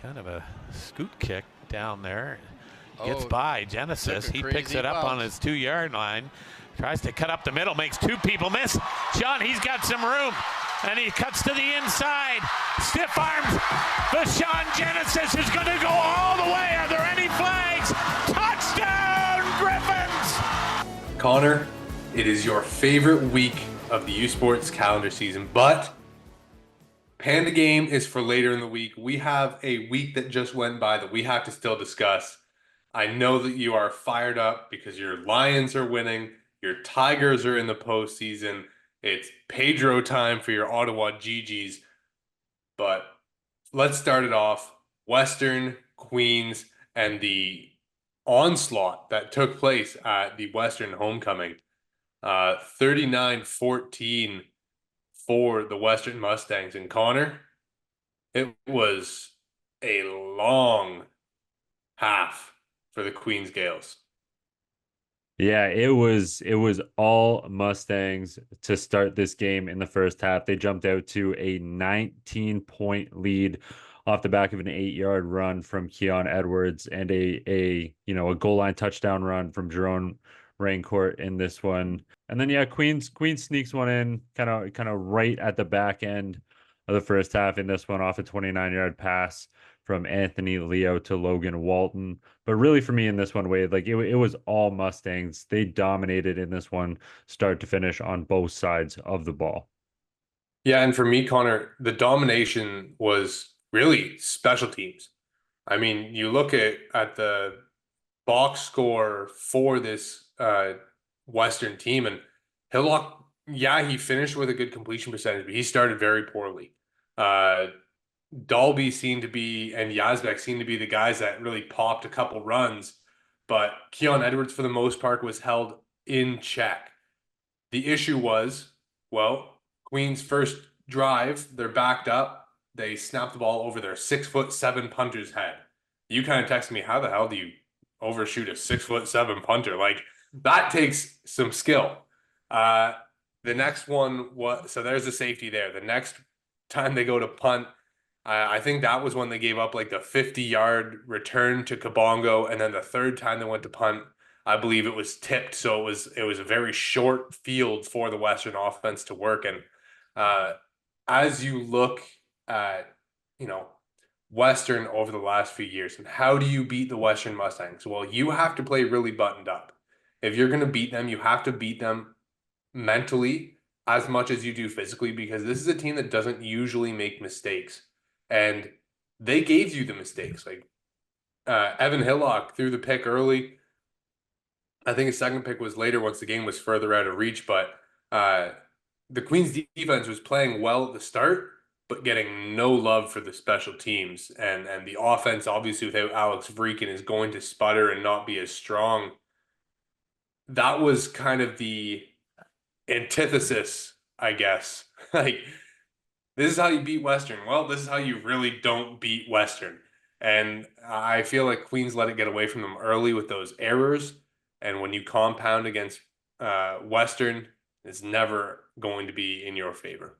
Kind of a scoot kick down there. Gets Oh, by Genesis. took a He picks crazy it up on bounce. his 2-yard line. Tries to cut up the middle, makes two people miss. Sean, he's got some room. And he cuts to the inside. Stiff arms. The Sean Genesis is going to go all the way. Are there any flags? Touchdown, Griffins! Connor, it is your favorite week of the U Sports calendar season, but Panda Game is for later in the week. We have a week that just went by that we have to still discuss. I know that you are fired up because your Lions are winning, your Tigers are in the postseason. It's Pedro time for your Ottawa GGs. But let's start it off. Western, Queens, and the onslaught that took place at the Western homecoming. 39-14 for the Western Mustangs. And Connor, it was a long half for the Queens Gales. Yeah, it was all Mustangs to start this game in the first half. They jumped out to a 19-point lead off the back of an 8-yard run from Keon Edwards and a goal line touchdown run from Jerome Raincourt in this one. And then Queens sneaks one in kind of right at the back end of the first half in this one off a 29-yard pass from Anthony Leo to Logan Walton. But really for me in this one, Wade, it was all Mustangs. They dominated in this one start to finish on both sides of the ball. Yeah, and for me, Connor, the domination was really special teams. I mean, you look at the box score for this Western team, and Hillock, he finished with a good completion percentage, but he started very poorly. Dalby seemed to be, and Yazbek seemed to be the guys that really popped a couple runs, but Keon Edwards, for the most part, was held in check. The issue was, Queen's first drive, they're backed up. They snapped the ball over their 6'7" punter's head. You kind of texted me, how the hell do you overshoot a 6'7" punter? Like, that takes some skill. The next one so there's the safety there. The next time they go to punt, I think that was when they gave up like the 50-yard return to Kabongo, and then the third time they went to punt, I believe it was tipped. So it was a very short field for the Western offense to work. And as you look at Western over the last few years, and how do you beat the Western Mustangs? Well, you have to play really buttoned up. If you're going to beat them, you have to beat them mentally as much as you do physically, because this is a team that doesn't usually make mistakes. And they gave you the mistakes. Like Evan Hillock threw the pick early. I think his second pick was later once the game was further out of reach. But the Queens defense was playing well at the start, but getting no love for the special teams. And the offense, obviously, without Alex Vreekin, is going to sputter and not be as strong. That was kind of the antithesis, I guess. Like, this is how you beat Western. Well, this is how you really don't beat Western. And I feel like Queens let it get away from them early with those errors. And when you compound against Western, it's never going to be in your favor.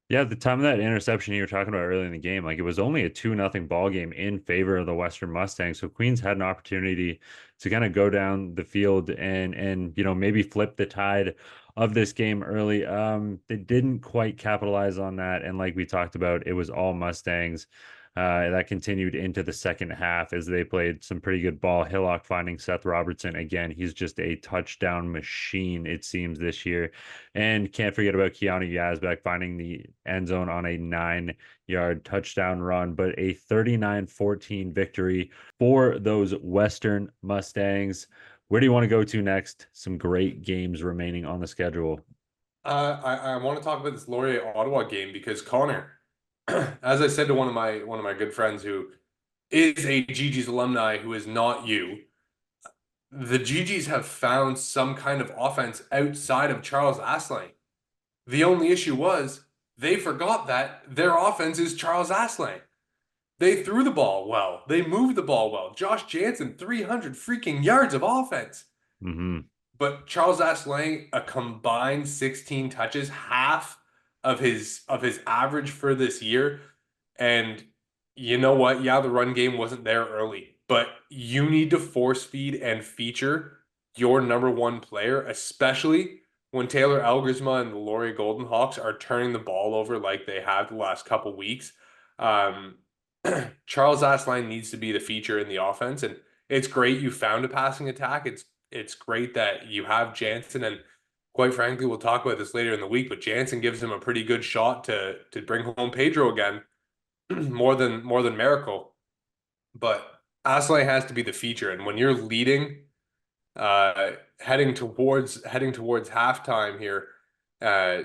Yeah, at the time of that interception you were talking about early in the game, it was only a 2-0 ball game in favor of the Western Mustangs. So Queens had an opportunity to kind of go down the field and maybe flip the tide of this game early. They didn't quite capitalize on that, and like we talked about, it was all Mustangs. That continued into the second half as they played some pretty good ball. Hillock finding Seth Robertson again. He's just a touchdown machine, it seems, this year. And can't forget about Keanu Yazbek finding the end zone on a 9-yard touchdown run, but a 39-14 victory for those Western Mustangs. Where do you want to go to next? Some great games remaining on the schedule. I want to talk about this Laurier Ottawa game because Connor, as I said to one of my good friends who is a GG's alumni who is not you, the GGs have found some kind of offense outside of Charles Asselin. The only issue was they forgot that their offense is Charles Asselin. They threw the ball well. They moved the ball well. Josh Jansen, 300 freaking yards of offense. Mm-hmm. But Charles Asselin, a combined 16 touches, half of his average for this year. And you know what? Yeah, the run game wasn't there early, but you need to force feed and feature your number one player, especially when Taylor Algersma and the Laurier Golden Hawks are turning the ball over like they have the last couple weeks. Um, Charles Asline needs to be the feature in the offense, and it's great you found a passing attack. It's great that you have Jansen, and quite frankly, we'll talk about this later in the week, but Jansen gives him a pretty good shot to bring home Pedro again. more than Miracle. But Aslay has to be the feature, and when you're leading, heading towards halftime here, uh,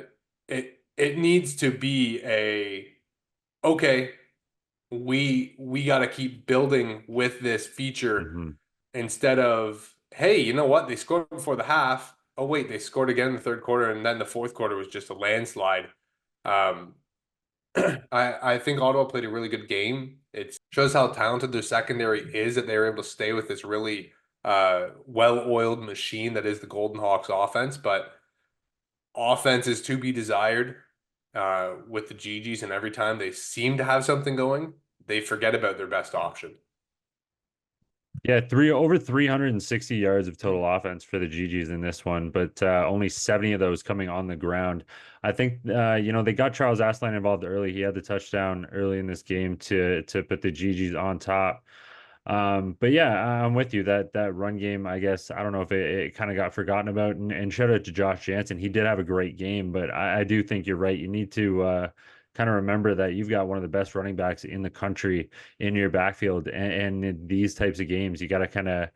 it needs to be a okay. We got to keep building with this feature Mm-hmm. instead of, hey, you know what? They scored before the half. Oh wait, they scored again in the third quarter, and then the fourth quarter was just a landslide. Um, I think Ottawa played a really good game. It shows how talented their secondary is that they were able to stay with this really well-oiled machine that is the Golden Hawks offense. But offense is to be desired with the GGs, and every time they seem to have something going, they forget about their best option. Yeah, over 360 yards of total offense for the GGs in this one, but only 70 of those coming on the ground. I think they got Charles Asline involved early. He had the touchdown early in this game to put the GGs on top. But yeah, I'm with you that run game, I guess, I don't know if it kind of got forgotten about, and shout out to Josh Jansen. He did have a great game, but I do think you're right. You need to kind of remember that you've got one of the best running backs in the country in your backfield, and in these types of games, you got to kind of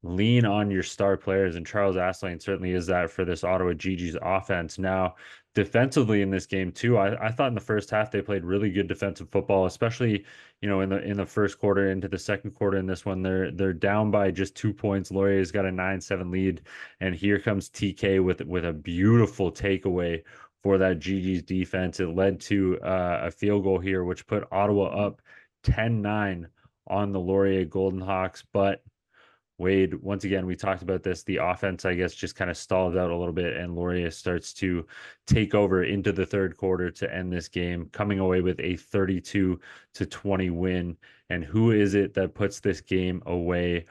lean on your star players, and Charles Asline certainly is that for this Ottawa GG's offense. Now, defensively in this game too, I thought in the first half they played really good defensive football, especially in the first quarter into the second quarter. In this one, they're down by just 2 points. Laurier's got a 9-7 lead, and here comes TK with a beautiful takeaway for that GG's defense. It led to a field goal here, which put Ottawa up 10-9 on the Laurier Golden Hawks, but Wade, once again, we talked about this. The offense, I guess, just kind of stalled out a little bit, and Laurier starts to take over into the third quarter to end this game, coming away with a 32-20 win. And who is it that puts this game away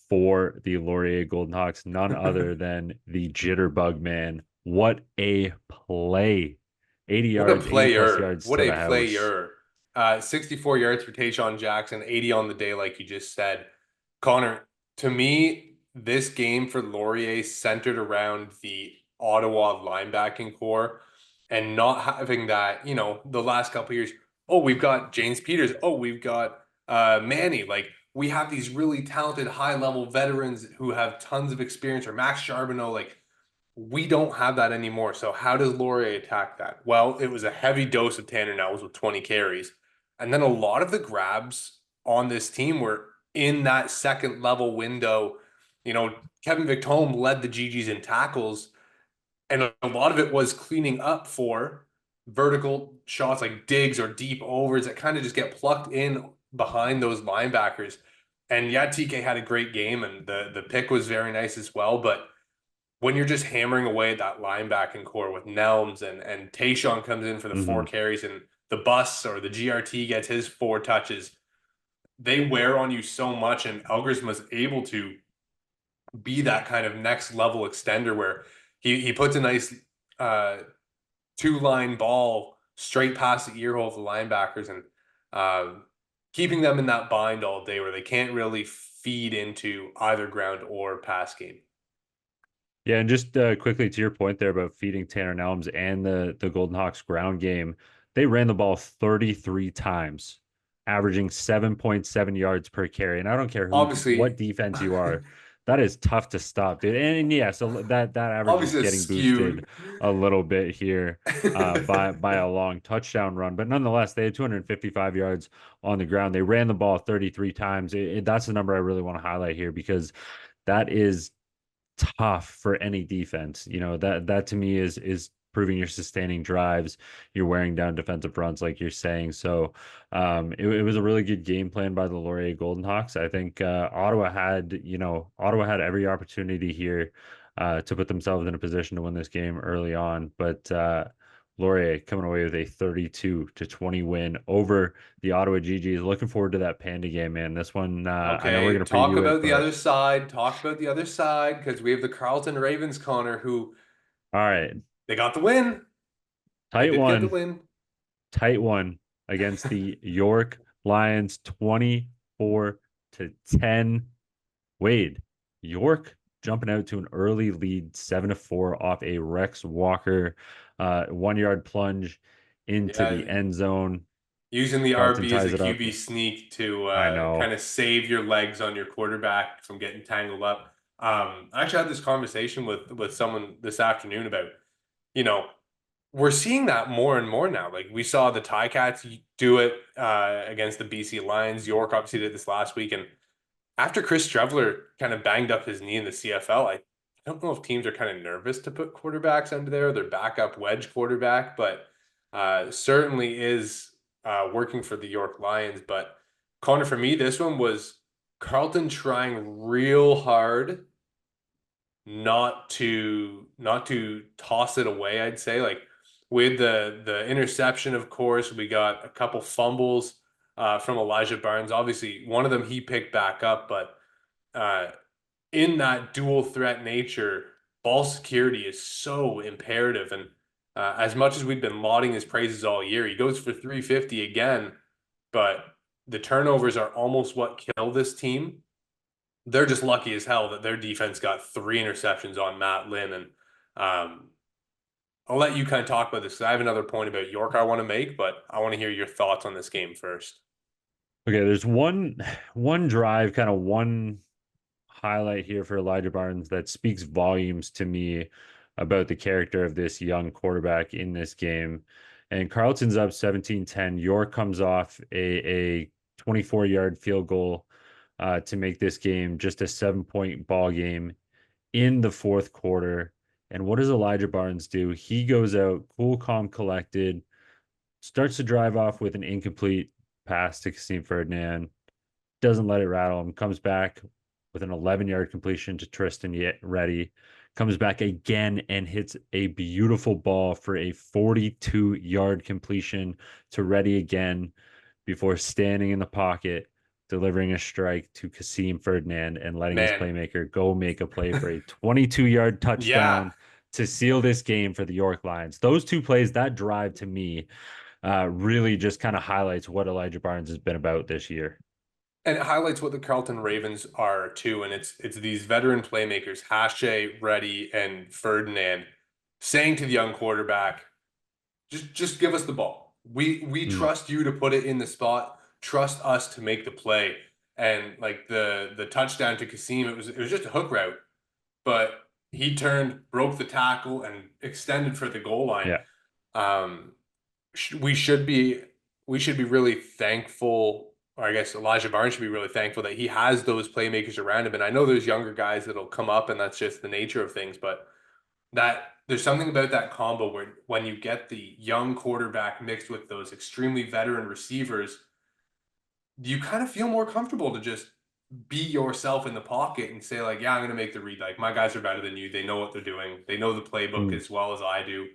for the Laurier Golden Hawks? None other than the Jitterbug man. What a play! 80 What a yards, 80 plus player. yards What to a the house. player. 64 yards for Tayshaun Jackson, 80 on the day, like you just said. Connor, to me, this game for Laurier centered around the Ottawa linebacking core and not having that, the last couple of years. Oh, we've got James Peters. Oh, we've got Manny. Like, we have these really talented high-level veterans who have tons of experience, or Max Charbonneau. Like, we don't have that anymore. So how does Laurier attack that? Well, it was a heavy dose of Tanner Nels with 20 carries. And then a lot of the grabs on this team were in that second level window. Kevin Victome led the GGs in tackles, and a lot of it was cleaning up for vertical shots like digs or deep overs that kind of just get plucked in behind those linebackers. And yeah, TK had a great game, and the pick was very nice as well. But when you're just hammering away at that linebacking core with Nelms and Tayshaun comes in for the 4 carries, and the bus or the GRT gets his 4 touches, they wear on you so much. And Elgers was able to be that kind of next level extender where he puts a nice 2-line ball straight past the ear hole of the linebackers, and keeping them in that bind all day where they can't really feed into either ground or pass game. Yeah, and just quickly to your point there about feeding Tanner Nelms and the Golden Hawks ground game, they ran the ball 33 times, averaging 7.7 yards per carry. And I don't care what Obviously, defense you are, that is tough to stop, dude. And yeah, so that average is obviously it's getting boosted skewed. a little bit here by a long touchdown run, but nonetheless, they had 255 yards on the ground. They ran the ball 33 times. That's the number I really want to highlight here, because that is tough for any defense. That to me is proving you're sustaining drives, you're wearing down defensive fronts, like you're saying. So it was a really good game plan by the Laurier Golden Hawks. I think Ottawa had every opportunity here to put themselves in a position to win this game early on, but Laurier coming away with a 32-20 win over the Ottawa GGs. Looking forward to that Panda game, man. This one, I know we're Okay, going to talk preview it, about the but other side. Talk about the other side because we have the Carlton Ravens, Connor, who all right. they got the win. They Tight did get the one. win. Tight one against the York Lions, 24-10. Wade, York jumping out to an early lead, 7-4 off a Rex Walker 1 yard plunge into Yeah, the end zone. using the Carlton RB as a ties it up. QB sneak to I kind know. of save your legs on your quarterback from getting tangled up. I actually had this conversation with someone this afternoon about, you know, we're seeing that more and more now. Like we saw the Ticats do it against the BC Lions. York obviously did this last week, and after Chris Trevler kind of banged up his knee in the CFL, I don't know if teams are kind of nervous to put quarterbacks under there, their backup wedge quarterback, but certainly is working for the York Lions. But Connor, for me, this one was Carlton trying real hard not to toss it away, I'd say. Like with the interception, of course, we got a couple fumbles from Elijah Barnes. Obviously, one of them he picked back up, but uh, in that dual threat nature, ball security is so imperative. And as much as we've been lauding his praises all year, he goes for 350 again, but the turnovers are almost what kill this team. They're just lucky as hell that their defense got 3 interceptions on Matt Lynn. And I'll let you kind of talk about this because I have another point about York I want to make, but I want to hear your thoughts on this game first. Okay, there's one drive, kind of one highlight here for Elijah Barnes that speaks volumes to me about the character of this young quarterback in this game. And Carlton's up 17-10. York comes off a 24-yard field goal to make this game just a 7-point ball game in the fourth quarter. And what does Elijah Barnes do? He goes out cool, calm, collected, starts to drive off with an incomplete pass to Kasim Ferdinand, doesn't let it rattle him, comes back with an 11-yard completion to Tristan Reddy, comes back again and hits a beautiful ball for a 42-yard completion to Reddy again before standing in the pocket, delivering a strike to Kasim Ferdinand and letting his Man, playmaker go make a play for a 22-yard yeah. touchdown to seal this game for the York Lions. Those two plays, that drive to me, really just kind of highlights what Elijah Barnes has been about this year. And it highlights what the Carlton Ravens are too. And it's these veteran playmakers, Hache, Reddy, and Ferdinand, saying to the young quarterback, just give us the ball. We Mm. trust you to put it in the spot. Trust us to make the play. And like the touchdown to Kasim, it was just a hook route, but he turned, broke the tackle, and extended for the goal line. Yeah. Um, we should be really thankful, or I guess Elijah Barnes should be really thankful that he has those playmakers around him. And I know there's younger guys that'll come up, and that's just the nature of things, but that there's something about that combo where when you get the young quarterback mixed with those extremely veteran receivers, you kind of feel more comfortable to just be yourself in the pocket and say like, yeah, I'm going to make the read. Like my guys are better than you. They know what they're doing. They know the playbook Mm. as well as I do.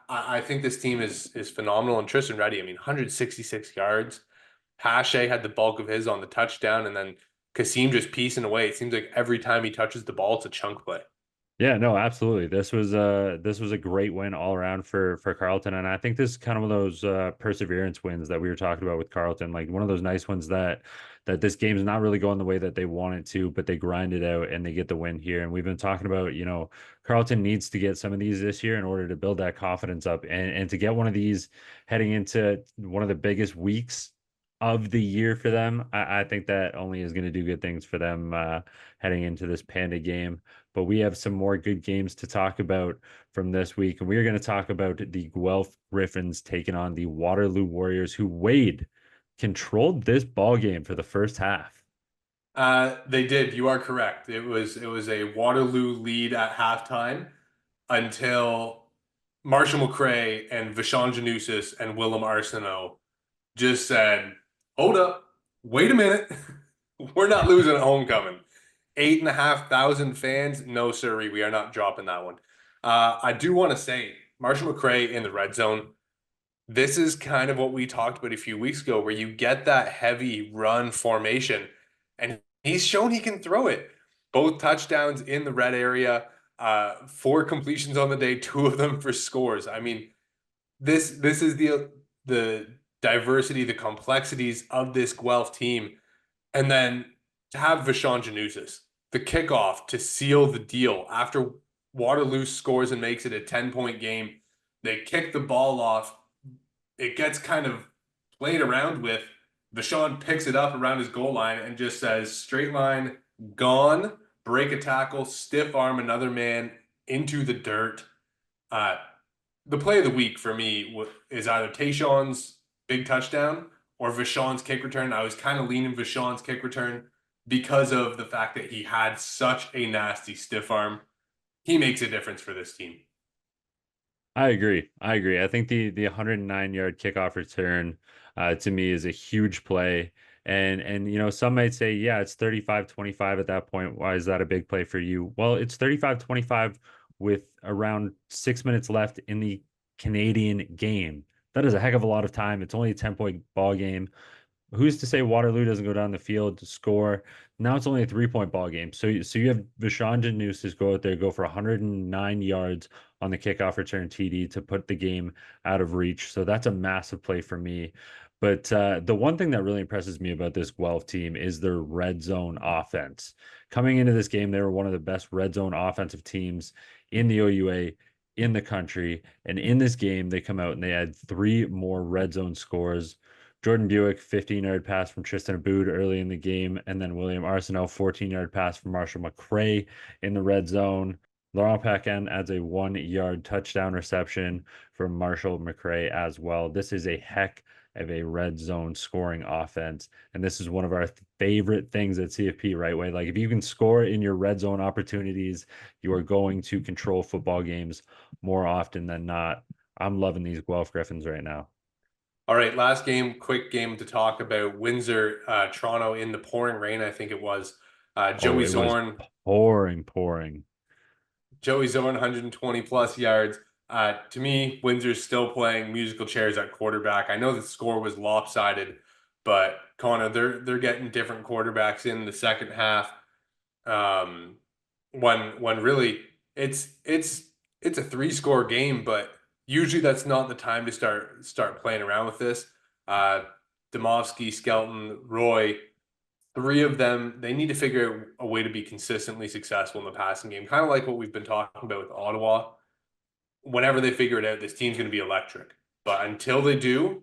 I think this team is phenomenal. And Tristan Reddy, I mean, 166 yards. Hache had the bulk of his on the touchdown, and then Kasim just piecing away. It seems like every time he touches the ball, it's a chunk play. Yeah, no, absolutely. This was a great win all around for Carlton, and I think this is kind of one of those perseverance wins that we were talking about with Carlton, like one of those nice ones that this game's not really going the way that they want it to, but they grind it out and they get the win here. And we've been talking about, Carlton needs to get some of these this year in order to build that confidence up and to get one of these heading into one of the biggest weeks of the year for them. I think that only is going to do good things for them heading into this Panda game. But we have some more good games to talk about from this week. And we are going to talk about the Guelph Griffins taking on the Waterloo Warriors, who Wade controlled this ball game for the first half. They did. You are correct. It was a Waterloo lead at halftime until Marshall McCray and Vashon Janusis and Willem Arsenault just said, hold up, wait a minute. We're not losing at homecoming. 8,500 fans. No, sir, we are not dropping that one. I do want to say Marshall McRae in the red zone. This is kind of what we talked about a few weeks ago, where you get that heavy run formation, and he's shown he can throw it. Both touchdowns in the red area, 4 completions on the day, 2 of them for scores. I mean, this is the diversity, the complexities of this Guelph team. And then to have Vashon Janusis, the kickoff to seal the deal after Waterloo scores and makes it a 10-point game. They kick the ball off. It gets kind of played around with. Vashon picks it up around his goal line and just says, straight line, gone, break a tackle, stiff arm another man into the dirt. The play of the week for me is either Tayshawn's big touchdown or Vashon's kick return. I was kind of leaning Vashon's kick return because of the fact that he had such a nasty stiff arm. He makes a difference for this team. I agree. I think the 109-yard kickoff return to me is a huge play. And you know, some might say, yeah, it's 35-25 at that point. Why is that a big play for you? Well, it's 35-25 with around 6 minutes left in the Canadian game. That is a heck of a lot of time. It's only a 10-point ball game. Who's to say Waterloo doesn't go down the field to score? Now it's only a 3-point ball game. So you have Vashon Janusis go out there, go for 109 yards on the kickoff return TD to put the game out of reach. So that's a massive play for me. But the one thing that really impresses me about this Guelph team is their red zone offense. Coming into this game, they were one of the best red zone offensive teams in the OUA in the country. And in this game, they come out and they had 3 more red zone scores. Jordan Buick, 15-yard pass from Tristan Aboud early in the game, and then William Arsenault, 14-yard pass from Marshall McRae in the red zone. Laurent Paquin adds a 1-yard touchdown reception from Marshall McRae as well. This is a heck of a red zone scoring offense, and this is one of our favorite things at CFP, right? Way, like if you can score in your red zone opportunities, you are going to control football games more often than not. I'm loving these Guelph Griffins right now. All right, last game, quick game to talk about. Windsor, Toronto in the pouring rain, I think it was. Joey Zorn. Pouring. Joey Zorn, 120 plus yards. To me, Windsor's still playing musical chairs at quarterback. I know the score was lopsided, but Connor, they're getting different quarterbacks in the second half. When really it's a 3-score game, but usually that's not the time to start playing around with this. Demovsky, Skelton, Roy, 3 of them, they need to figure out a way to be consistently successful in the passing game. Kind of like what we've been talking about with Ottawa. Whenever they figure it out, this team's going to be electric. But until they do,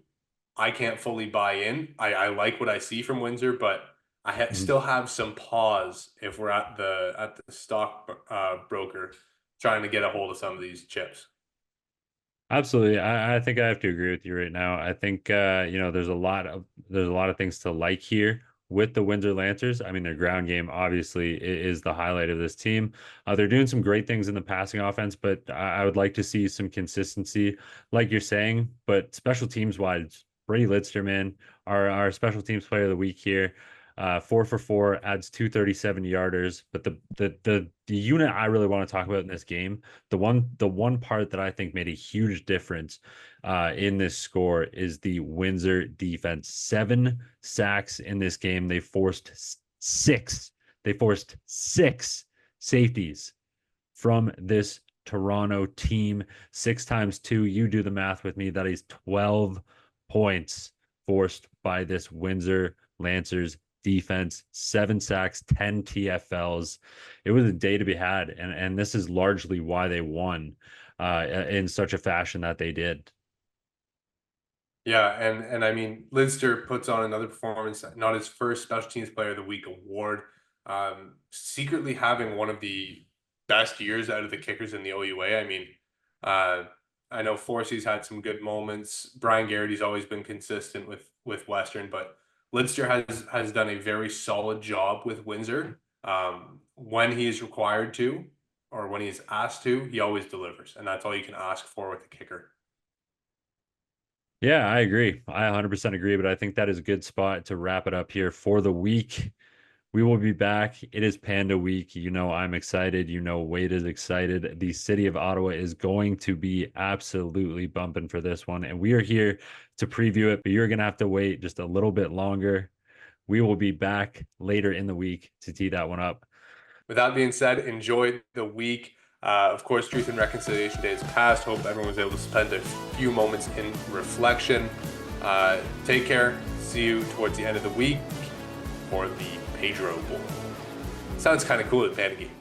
I can't fully buy in. I like what I see from Windsor, but I still have some pause if we're at the stock broker trying to get a hold of some of these chips. Absolutely. I think I have to agree with you right now. I think you know, there's a lot of things to like here with the Windsor Lancers. I mean, their ground game obviously is the highlight of this team. They're doing some great things in the passing offense, but I would like to see some consistency, like you're saying. But special teams wise, Brady Lidster, man, our special teams player of the week here. 4 for 4, adds 237 yarders. But the unit I really want to talk about in this game, the one part that I think made a huge difference in this score is the Windsor defense. 7 sacks in this game. They forced 6 safeties from this Toronto team. 6 times 2, you do the math with me. That is 12 points forced by this Windsor Lancers defense. 7 sacks, 10 TFLs. It was a day to be had, and this is largely why they won in such a fashion that they did. Yeah, and I mean, Lidster puts on another performance, not his first special teams player of the week award. Secretly having one of the best years out of the kickers in the OUA. I mean, I know Forsey's had some good moments. Brian Garrity's always been consistent with Western, but Lidster has done a very solid job with Windsor. When he is required to, or when he's asked to, he always delivers, and that's all you can ask for with a kicker. Yeah, I agree. I 100% agree, but I think that is a good spot to wrap it up here for the week. We will be back. It is Panda Week. You know, I'm excited. You know, Wade is excited. The city of Ottawa is going to be absolutely bumping for this one. And we are here to preview it, but you're going to have to wait just a little bit longer. We will be back later in the week to tee that one up. With that being said, enjoy the week. Of course, Truth and Reconciliation Day is past. Hope everyone was able to spend a few moments in reflection. Take care. See you towards the end of the week for the Pedro Bowl. Sounds kind of cool at Panda Game.